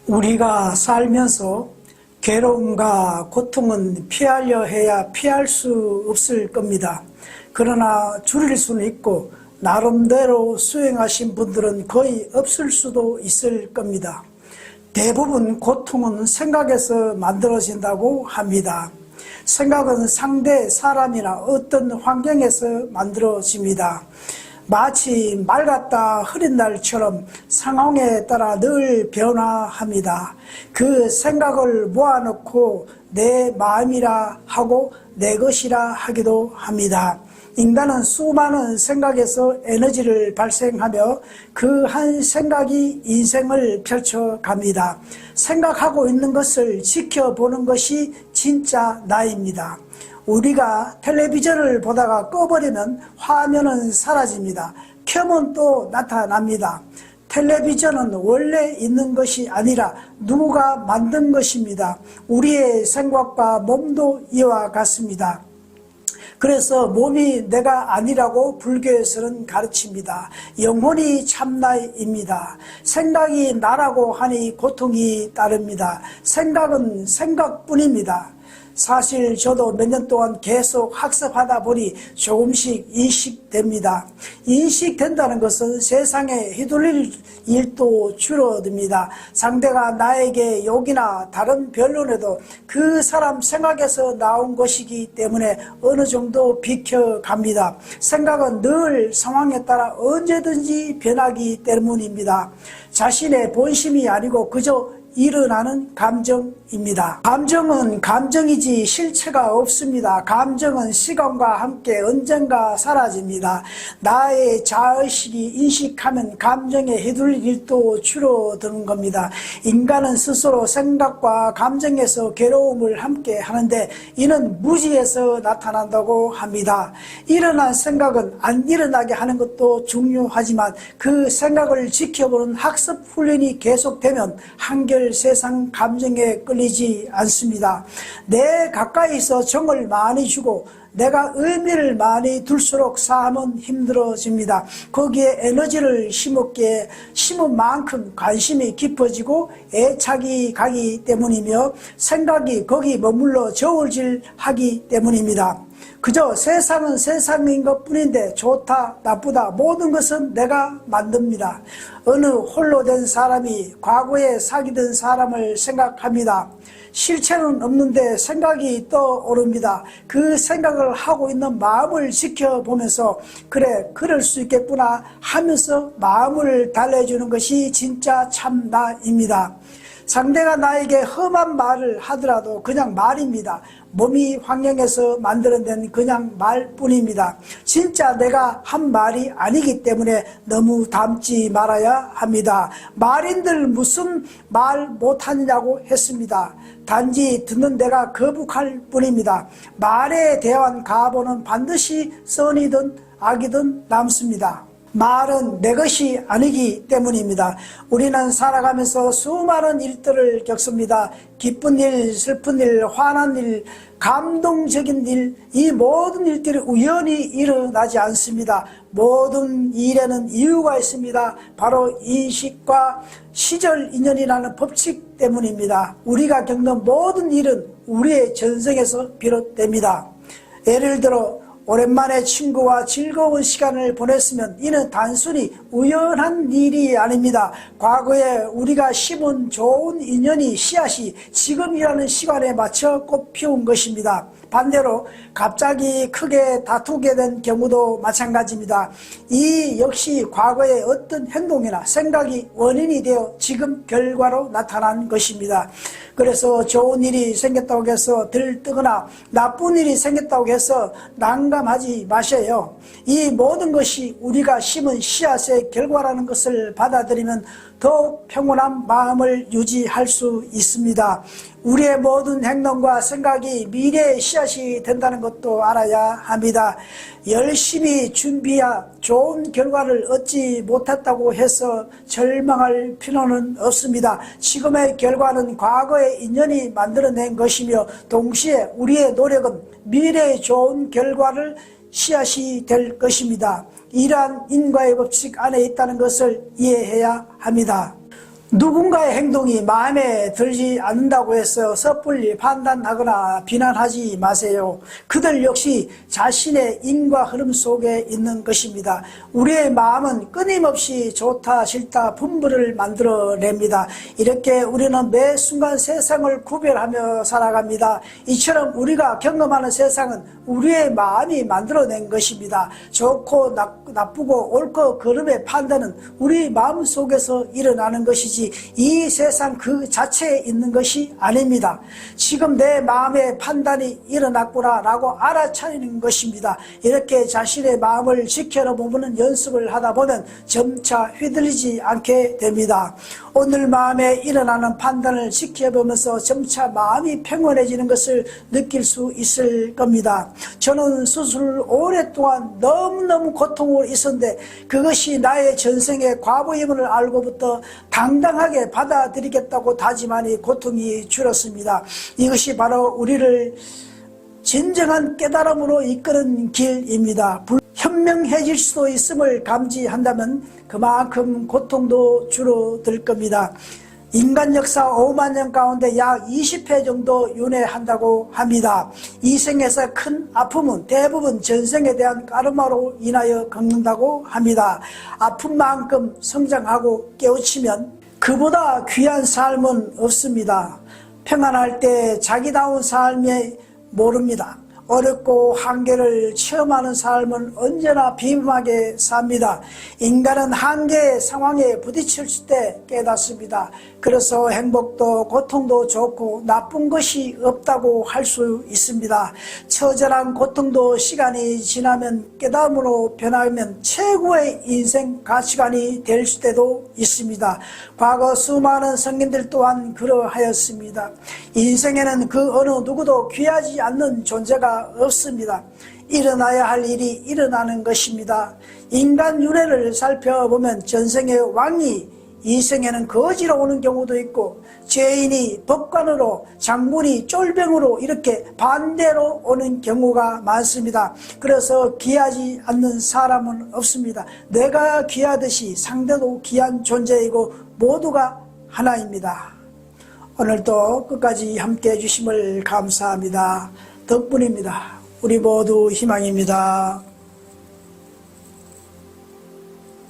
우리가 살면서 괴로움과 고통은 피하려 해야 피할 수 없을 겁니다. 그러나 줄일 수는 있고 나름대로 수행하신 분들은 거의 없을 수도 있을 겁니다. 대부분 고통은 생각에서 만들어진다고 합니다. 생각은 상대 사람이나 어떤 환경에서 만들어집니다. 마치 맑았다 흐린 날처럼 상황에 따라 늘 변화합니다. 그 생각을 모아놓고 내 마음이라 하고 내 것이라 하기도 합니다. 인간은 수많은 생각에서 에너지를 발생하며 그 한 생각이 인생을 펼쳐갑니다. 생각하고 있는 것을 지켜보는 것이 진짜 나입니다. 우리가 텔레비전을 보다가 꺼버리면 화면은 사라집니다. 켜면 또 나타납니다. 텔레비전은 원래 있는 것이 아니라 누구가 만든 것입니다. 우리의 생각과 몸도 이와 같습니다. 그래서 몸이 내가 아니라고 불교에서는 가르칩니다. 영혼이 참나입니다. 생각이 나라고 하니 고통이 따릅니다. 생각은 생각뿐입니다. 사실 저도 몇 년 동안 계속 학습하다 보니 조금씩 인식됩니다. 인식된다는 것은 세상에 휘둘릴 일도 줄어듭니다. 상대가 나에게 욕이나 다른 변론에도 그 사람 생각에서 나온 것이기 때문에 어느 정도 비켜갑니다. 생각은 늘 상황에 따라 언제든지 변하기 때문입니다. 자신의 본심이 아니고 그저 일어나는 감정입니다. 감정은 감정이지 실체가 없습니다. 감정은 시간과 함께 언젠가 사라집니다. 나의 자의식이 인식하면 감정에 휘둘릴 일도 줄어드는 겁니다. 인간은 스스로 생각과 감정에서 괴로움을 함께 하는데 이는 무지에서 나타난다고 합니다. 일어난 생각은 안 일어나게 하는 것도 중요하지만 그 생각을 지켜보는 학습 훈련이 계속되면 한결 세상 감정에 끌리지 않습니다. 내 가까이서 정을 많이 주고 내가 의미를 많이 둘수록 삶은 힘들어집니다. 거기에 에너지를 심었기에 심은 만큼 관심이 깊어지고 애착이 가기 때문이며 생각이 거기 머물러 저울질하기 때문입니다. 그저 세상은 세상인 것뿐인데 좋다 나쁘다 모든 것은 내가 만듭니다. 어느 홀로 된 사람이 과거에 사귀던 사람을 생각합니다. 실체는 없는데 생각이 떠오릅니다. 그 생각을 하고 있는 마음을 지켜보면서 그래 그럴 수 있겠구나 하면서 마음을 달래주는 것이 진짜 참나입니다. 상대가 나에게 험한 말을 하더라도 그냥 말입니다. 몸이 환경에서 만들어낸 그냥 말뿐입니다. 진짜 내가 한 말이 아니기 때문에 너무 담지 말아야 합니다. 말인들 무슨 말 못하느냐고 했습니다. 단지 듣는 내가 거북할 뿐입니다. 말에 대한 가보는 반드시 선이든 악이든 남습니다. 말은 내 것이 아니기 때문입니다. 우리는 살아가면서 수많은 일들을 겪습니다. 기쁜 일, 슬픈 일, 화난 일, 감동적인 일, 이 모든 일들이 우연히 일어나지 않습니다. 모든 일에는 이유가 있습니다. 바로 인식과 시절 인연이라는 법칙 때문입니다. 우리가 겪는 모든 일은 우리의 전생에서 비롯됩니다. 예를 들어 오랜만에 친구와 즐거운 시간을 보냈으면 이는 단순히 우연한 일이 아닙니다. 과거에 우리가 심은 좋은 인연이 씨앗이 지금이라는 시간에 맞춰 꽃피운 것입니다. 반대로 갑자기 크게 다투게 된 경우도 마찬가지입니다. 이 역시 과거의 어떤 행동이나 생각이 원인이 되어 지금 결과로 나타난 것입니다. 그래서 좋은 일이 생겼다고 해서 들뜨거나 나쁜 일이 생겼다고 해서 난감하지 마셔요. 이 모든 것이 우리가 심은 씨앗의 결과라는 것을 받아들이면 더욱 평온한 마음을 유지할 수 있습니다. 우리의 모든 행동과 생각이 미래의 씨앗이 된다는 것도 알아야 합니다. 열심히 준비해야 좋은 결과를 얻지 못했다고 해서 절망할 필요는 없습니다. 지금의 결과는 과거의 인연이 만들어낸 것이며 동시에 우리의 노력은 미래의 좋은 결과를 씨앗이 될 것입니다. 이러한 인과의 법칙 안에 있다는 것을 이해해야 합니다. 누군가의 행동이 마음에 들지 않는다고 해서 섣불리 판단하거나 비난하지 마세요. 그들 역시 자신의 인과 흐름 속에 있는 것입니다. 우리의 마음은 끊임없이 좋다 싫다 분별을 만들어냅니다. 이렇게 우리는 매 순간 세상을 구별하며 살아갑니다. 이처럼 우리가 경험하는 세상은 우리의 마음이 만들어낸 것입니다. 좋고 나쁘고 옳고 그름의 판단은 우리 마음 속에서 일어나는 것이지 이 세상 그 자체에 있는 것이 아닙니다. 지금 내 마음의 판단이 일어났구나 라고 알아차리는 것입니다. 이렇게 자신의 마음을 지켜보는 연습을 하다 보면 점차 휘둘리지 않게 됩니다. 오늘 마음에 일어나는 판단을 지켜보면서 점차 마음이 평온해지는 것을 느낄 수 있을 겁니다. 저는 수술을 오랫동안 너무너무 고통으로 있었는데 그것이 나의 전생의 과부임을 알고부터 당당하게 받아들이겠다고 다짐하니 고통이 줄었습니다. 이것이 바로 우리를 진정한 깨달음으로 이끄는 길입니다. 현명해질 수도 있음을 감지한다면 그만큼 고통도 줄어들 겁니다. 인간 역사 5만 년 가운데 약 20회 정도 윤회한다고 합니다. 이 생에서 큰 아픔은 대부분 전생에 대한 까르마로 인하여 겪는다고 합니다. 아픈 만큼 성장하고 깨우치면 그보다 귀한 삶은 없습니다. 평안할 때 자기다운 삶이 모릅니다. 어렵고 한계를 체험하는 삶은 언제나 비범하게 삽니다. 인간은 한계의 상황에 부딪힐 때 깨닫습니다. 그래서 행복도 고통도 좋고 나쁜 것이 없다고 할 수 있습니다. 처절한 고통도 시간이 지나면 깨달음으로 변하면 최고의 인생 가치관이 될 때도 있습니다. 과거 수많은 성인들 또한 그러하였습니다. 인생에는 그 어느 누구도 귀하지 않는 존재가 없습니다. 일어나야 할 일이 일어나는 것입니다. 인간 윤회를 살펴보면 전생의 왕이 이 생에는 거지로 오는 경우도 있고 죄인이 법관으로 장군이 쫄병으로 이렇게 반대로 오는 경우가 많습니다. 그래서 귀하지 않는 사람은 없습니다. 내가 귀하듯이 상대도 귀한 존재이고 모두가 하나입니다. 오늘도 끝까지 함께해 주심을 감사합니다. 덕분입니다. 우리 모두 희망입니다.